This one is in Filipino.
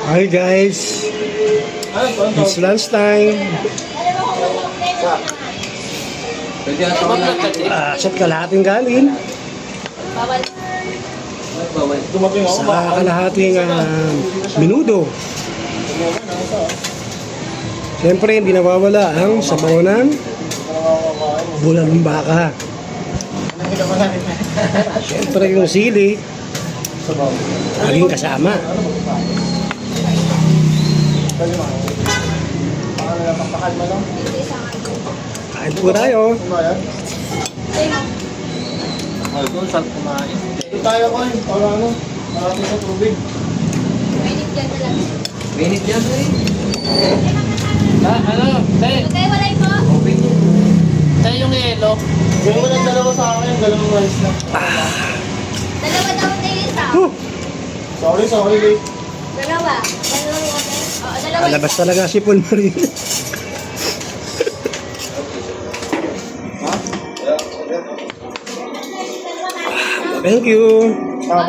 Hi guys, it's lunch time. Sa kalahating kanin, sa kalahating minudo. Siyempre, hindi nawawala ang sabaw ng bulang baka. Siyempre, yung sili, laging kasama. Kain po tayo. Doon saan kumain? Ito tayo ko para ano, marami sa tubig. Minute yan eh. Ano? Te, Okay, walay po. open yan. Te, yung yelo. Gawin mo ng dalawa sa akin, dalawang rice lang. Dalawa daw na isa. Sorry, late. Dalawa. Dalawang water. Oo, dalawa isa. Alabas talaga si Paul Marie. Thank you. Tama.